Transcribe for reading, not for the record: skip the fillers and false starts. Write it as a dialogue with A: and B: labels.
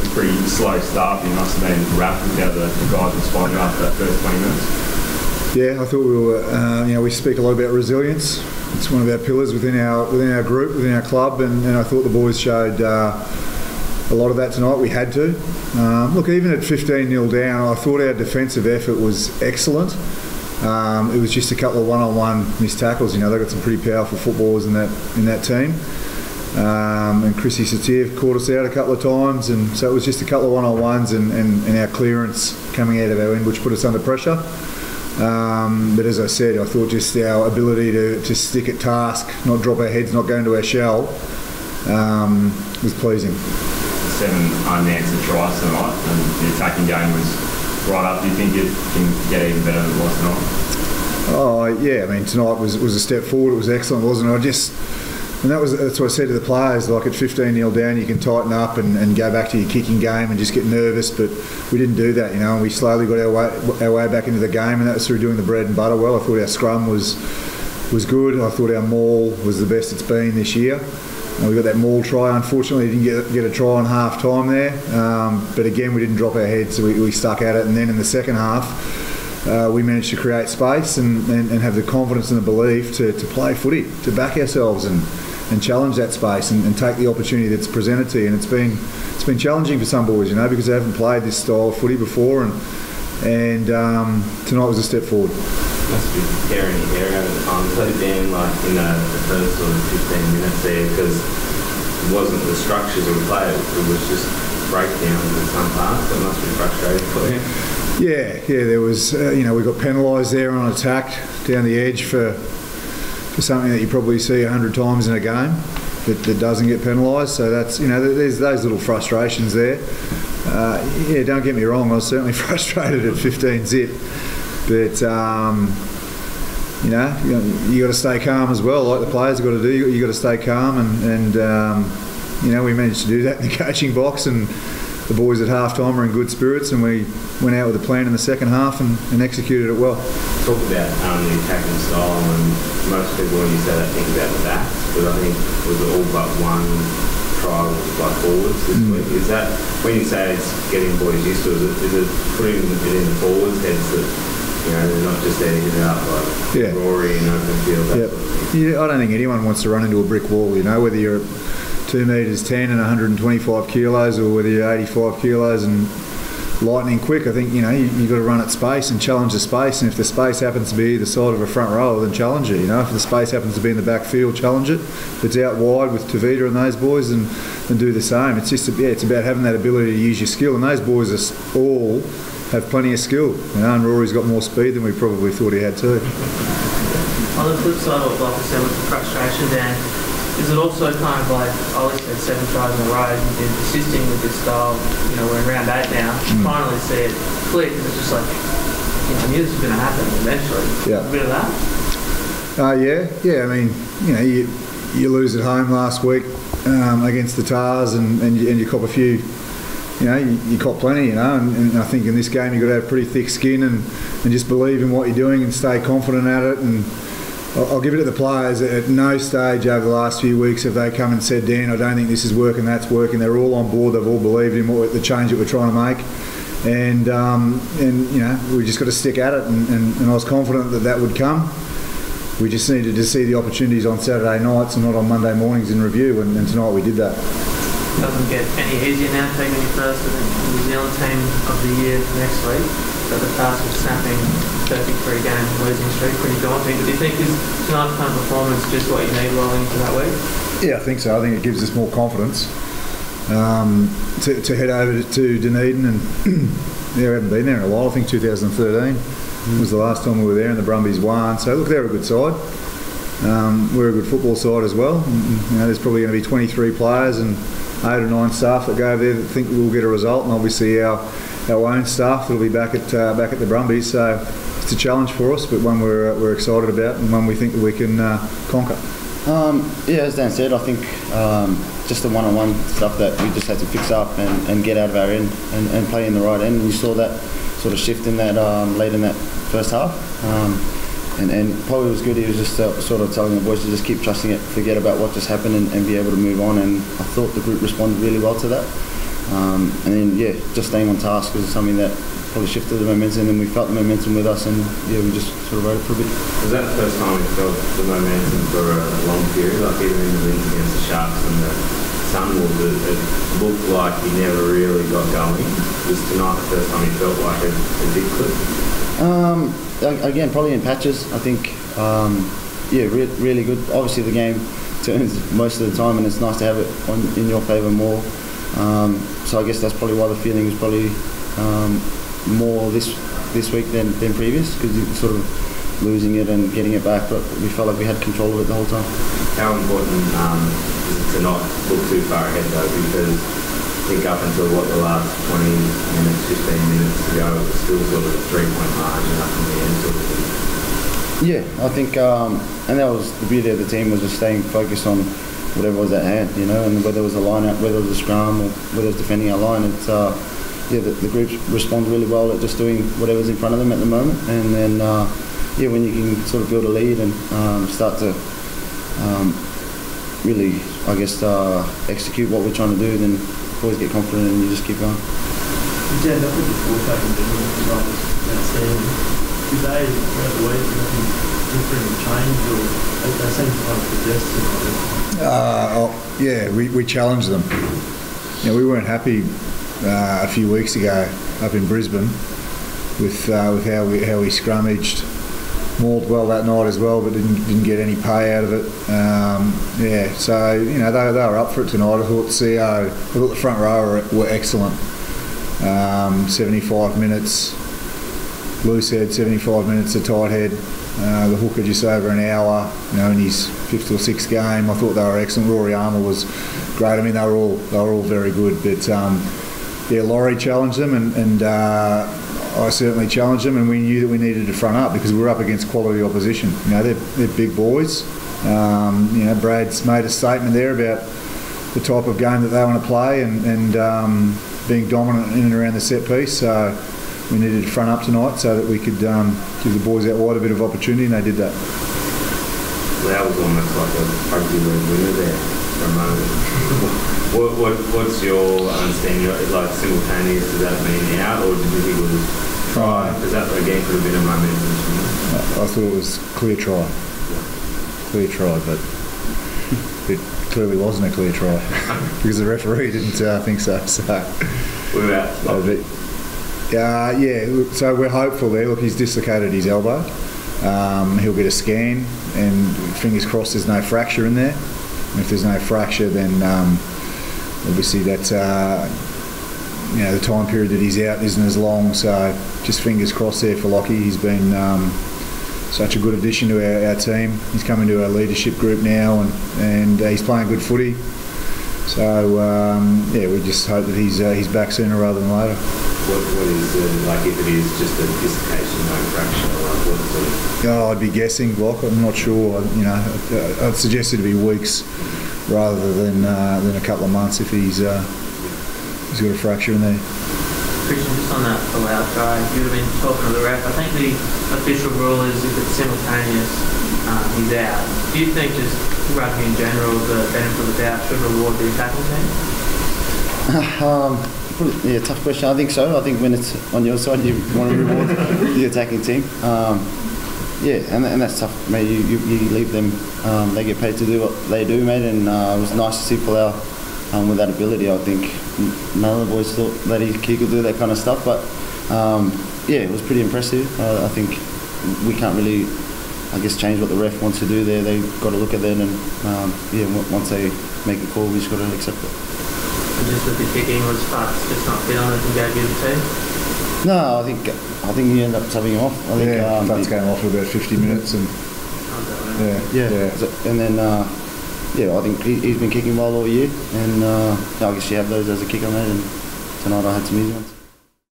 A: a pretty slow start. You must have been wrapped with how the guys responded after that first 20 minutes.
B: Yeah, I thought we were. We speak a lot about resilience. It's one of our pillars within our group, within our club, and I thought the boys showed a lot of that tonight. We had to. Look, even at 15-0 down, I thought our defensive effort was excellent. It was just a couple of one-on-one missed tackles. They've got some pretty powerful footballers in that team. And Chrissy Satiev caught us out a couple of times, and so it was just a couple of one-on-ones and our clearance coming out of our end, which put us under pressure. But as I said, I thought just our ability to stick at task, not drop our heads, not go into our shell, was pleasing.
A: 7 unanswered tries tonight, and the attacking game was right up. Do you think it can get even better than it was tonight?
B: Oh yeah, tonight was a step forward. It was excellent, wasn't it? That's what I said to the players. Like at 15-0 down, you can tighten up and go back to your kicking game and just get nervous. But we didn't do that, and we slowly got our way back into the game, and that was through doing the bread and butter well. I thought our scrum was good. I thought our maul was the best it's been this year. We got that maul try. Unfortunately, didn't get a try on half time there. But again, we didn't drop our heads, so we stuck at it. And then in the second half, we managed to create space and have the confidence and the belief to play footy, to back ourselves and challenge that space and take the opportunity that's presented to you. And it's been challenging for some boys, because they haven't played this style of footy before. And tonight was a step forward.
C: Must be tearing your hair out at the time, so Dan, in the first sort of 15 minutes there, because it wasn't the structures of the play, it was just breakdowns in some parts. It must be frustrating for you.
B: Yeah, there was, we got penalised there on attack down the edge for something that you probably see 100 times in a game that doesn't get penalised. So that's, there's those little frustrations there. Don't get me wrong, I was certainly frustrated at 15 zip. But, you got to stay calm as well, like the players have got to do. You got to stay calm, and we managed to do that in the coaching box, and the boys at half time were in good spirits, and we went out with a plan in the second half and executed it well.
C: Talk about the attacking style, and most people when you say that think about the backs, but I think it was all but one try was by forwards this week. Is that, when you say it's getting boys used to it, is it putting it in the forwards' heads that they're not just there to get it up like Rory and open field?
B: Yeah, I don't think anyone wants to run into a brick wall, whether you're 2 metres 10 and 125 kilos or whether you're 85 kilos and lightning quick. I think, you've got to run at space and challenge the space, and if the space happens to be the side of a front row, then challenge it. If the space happens to be in the back field, challenge it. If it's out wide with Tavita and those boys, then do the same. It's just, it's about having that ability to use your skill, and those boys are all have plenty of skill, and Rory's got more speed than we probably thought he had too.
D: On the flip side of what I said with the frustration, Dan, is it also kind of like, Ollie said 7 tries in a row, you've been persisting with this style, we're in round 8 now, finally see it click, and it's just like, I knew this was going to happen eventually. Yeah. A bit of that?
B: You lose at home last week against the Tars, and you cop a few. You caught plenty, and I think in this game you've got to have pretty thick skin and just believe in what you're doing and stay confident at it. And I'll give it to the players. At no stage over the last few weeks have they come and said, Dan, I don't think this is working, that's working. They're all on board, they've all believed in the change that we're trying to make. And we just got to stick at it, and I was confident that would come. We just needed to see the opportunities on Saturday nights and not on Monday mornings in review, and tonight we did that.
D: Doesn't get any easier now, taking your first to the New Zealand team of the year next week. So the task of snapping 33-game losing streak, pretty daunting. But do you think is tonight's kind of performance just what you need rolling into that week? Yeah,
B: I think so. I think it gives us more confidence to head over to Dunedin, and we haven't been there in a while. I think 2013 was the last time we were there, and the Brumbies won. So look, they're a good side. We're a good football side as well. There's probably going to be 23 players and 8 or 9 staff that go over there that think we'll get a result, and obviously our own staff that'll be back at the Brumbies. So it's a challenge for us, but one we're excited about, and one we think that we can conquer.
E: As Dan said, I think just the one-on-one stuff that we just had to fix up and get out of our end and play in the right end. And you saw that sort of shift in that late in that first half. And probably was good. He was just sort of telling the boys to just keep trusting it, forget about what just happened, and be able to move on. And I thought the group responded really well to that. And then just staying on task was something that probably shifted the momentum, and we felt the momentum with us, and we just sort of rode it for a bit.
C: Was that the first time we felt the momentum for a long period, like even in the wins against the Sharks and the Sunwolves, it looked like he never really got going? Was tonight the first time he felt like a big clip?
E: Again, probably in patches. I think, really good. Obviously, the game turns most of the time, and it's nice to have it in your favour more. So I guess that's probably why the feeling was probably more this week than previous, because you're sort of losing it and getting it back, but we felt like we had control of it the whole time.
C: How important is it to not look too far ahead though, because I think up until the last 20 minutes, 15 minutes ago, it was still sort of a 3-point margin up in the end sort of thing.
E: Yeah, I think, and that was the beauty of the team, was just staying focused on whatever was at hand, and whether it was a line out, whether it was a scrum, or whether it was defending our line. It's the groups respond really well at just doing whatever's in front of them at the moment, and then when you can sort of build a lead and start to really, I guess, execute what we're trying to do, then always get confident and you just keep going.
F: Yeah, that was the fourth in general. Did they, throughout the week, anything different or change, or they seem to kind of possess?
B: We challenged them. We weren't happy a few weeks ago up in Brisbane with how we scrummaged. Mauled well that night as well, but didn't get any pay out of it. So they were up for it tonight. I thought the front row were excellent. 75 minutes. Loose head, 75 minutes of tight head. The hooker just over an hour. In his 5th or 6th game, I thought they were excellent. Rory Armour was great. I mean, they were all very good. But Laurie challenged them, and I certainly challenged them, and we knew that we needed to front up because we were up against quality opposition. They're big boys. Brad's made a statement there about the type of game that they want to play and being dominant in and around the set piece. So we needed to front up tonight so that we could give the boys out wide a bit of opportunity, and they did that.
C: Well, that was almost like a rugby league winner there for a moment. What's your understanding? Like simultaneous, does that mean out, or did you think it was try? Because that again could have been a momentum.
B: I thought it was clear try. Clear try, but it clearly wasn't a clear try because the referee didn't think so.
C: What about?
B: So we're hopeful there. Look, he's dislocated his elbow. He'll get a scan, and fingers crossed there's no fracture in there. And if there's no fracture, then obviously that's the time period that he's out isn't as long. So just fingers crossed there for Lockie. He's been such a good addition to our team. He's come into our leadership group now, and he's playing good footy. So we just hope that he's back sooner rather than later.
C: What is like if it is just a dislocation, no fracture, like what sort of?
B: I'd be guessing, Block. I'm not sure. I'd suggest it to be weeks rather than a couple of months if he's got a fracture in there.
D: Christian, just on that allowed try, you would have been talking to the ref. I think the official rule is if it's simultaneous, he's out. Do you think just rugby in general, the benefit of the doubt should reward the attacking team?
E: Tough question. I think so. I think when it's on your side, you want to reward the attacking team. And that's tough, mate. You leave them. They get paid to do what they do, mate. And it was nice to see Palau with that ability. I think none of the boys thought that he could do that kind of stuff. But it was pretty impressive. I think we can't really, change what the ref wants to do there. They've got to look at that, and once they make a call, we just got to accept it.
D: And just with the kicking, was Sparks just not fit on it and gave you the team?
E: No, I think he ended up subbing him off.
B: Sparks came off for about 50 minutes, and
E: and then I think he's been kicking well all year, and I guess you have those as a kicker, mate. And tonight I had some easy ones.